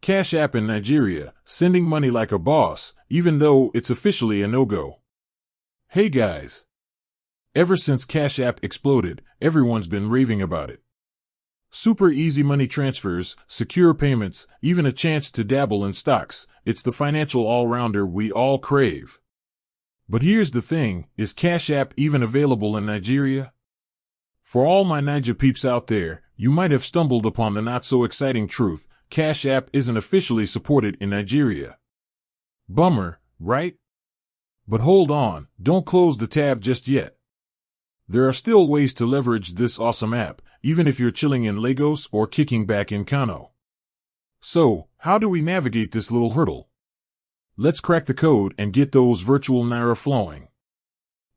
Cash App in Nigeria, sending money like a boss, even though it's officially a no-go. Hey guys! Ever since Cash App exploded, everyone's been raving about it. Super easy money transfers, secure payments, even a chance to dabble in stocks. It's the financial all-rounder we all crave. But here's the thing, is Cash App even available in Nigeria? For all my Naija peeps out there, you might have stumbled upon the not-so-exciting truth, Cash App isn't officially supported in Nigeria. Bummer, right? But hold on, don't close the tab just yet. There are still ways to leverage this awesome app, even if you're chilling in Lagos or kicking back in Kano. So, how do we navigate this little hurdle? Let's crack the code and get those virtual naira flowing.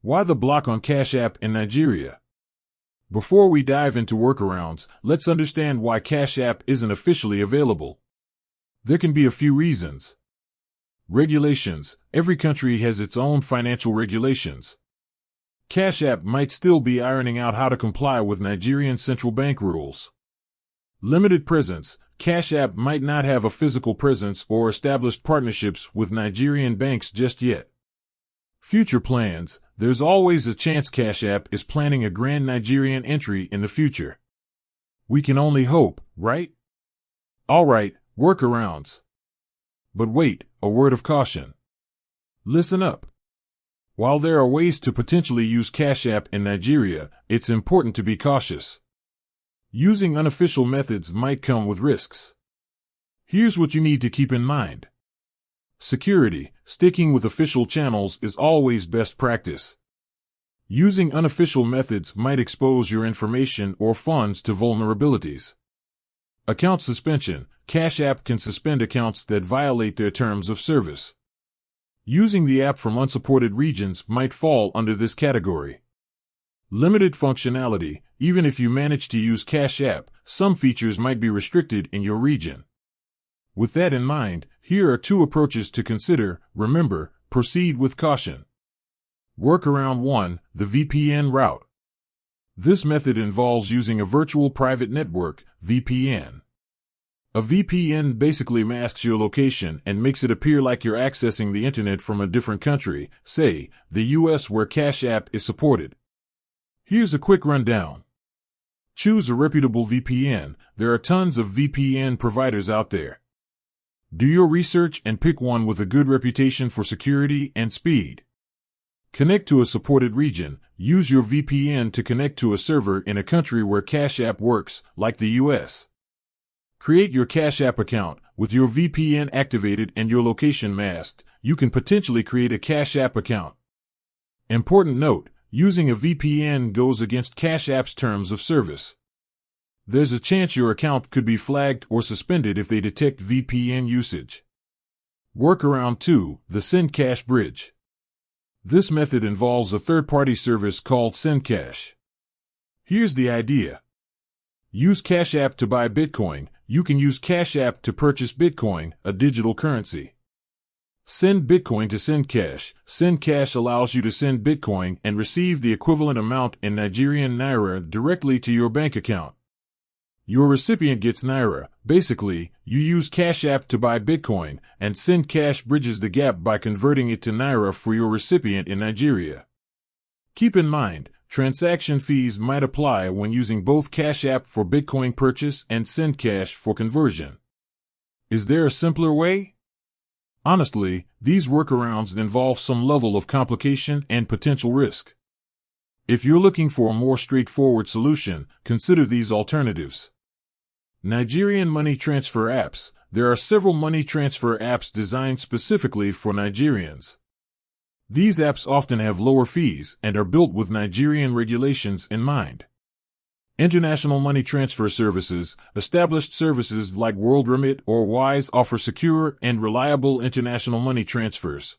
Why the block on Cash App in Nigeria? Before we dive into workarounds, let's understand why Cash App isn't officially available. There can be a few reasons. Regulations. Every country has its own financial regulations. Cash App might still be ironing out how to comply with Nigerian central bank rules. Limited presence. Cash App might not have a physical presence or established partnerships with Nigerian banks just yet. Future plans. There's always a chance Cash App is planning a grand Nigerian entry in the future. We can only hope, right? Alright, workarounds. But wait, a word of caution. Listen up. While there are ways to potentially use Cash App in Nigeria, it's important to be cautious. Using unofficial methods might come with risks. Here's what you need to keep in mind. Security. Sticking with official channels is always best practice. Using unofficial methods might expose your information or funds to vulnerabilities. Account suspension. Cash App can suspend accounts that violate their terms of service. Using the app from unsupported regions might fall under this category. Limited functionality. Even if you manage to use Cash App, some features might be restricted in your region. With that in mind, here are two approaches to consider. Remember, proceed with caution. Workaround 1, the VPN route. This method involves using a virtual private network, VPN. A VPN basically masks your location and makes it appear like you're accessing the internet from a different country, say, the US where Cash App is supported. Here's a quick rundown. Choose a reputable VPN. There are tons of VPN providers out there. Do your research and pick one with a good reputation for security and speed. Connect to a supported region. Use your VPN to connect to a server in a country where Cash App works, like the US. Create your Cash App account. With your VPN activated and your location masked, you can potentially create a Cash App account. Important note, using a VPN goes against Cash App's terms of service. There's a chance your account could be flagged or suspended if they detect VPN usage. Workaround 2, the SendCash bridge. This method involves a third-party service called SendCash. Here's the idea. Use Cash App to buy Bitcoin. You can use Cash App to purchase Bitcoin, a digital currency. Send Bitcoin to SendCash. SendCash allows you to send Bitcoin and receive the equivalent amount in Nigerian naira directly to your bank account. Your recipient gets naira. Basically, you use Cash App to buy Bitcoin, and SendCash bridges the gap by converting it to naira for your recipient in Nigeria. Keep in mind, transaction fees might apply when using both Cash App for Bitcoin purchase and SendCash for conversion. Is there a simpler way? Honestly, these workarounds involve some level of complication and potential risk. If you're looking for a more straightforward solution, consider these alternatives. Nigerian money transfer apps. There are several money transfer apps designed specifically for Nigerians. These apps often have lower fees and are built with Nigerian regulations in mind. International money transfer services. Established services like WorldRemit or Wise offer secure and reliable international money transfers.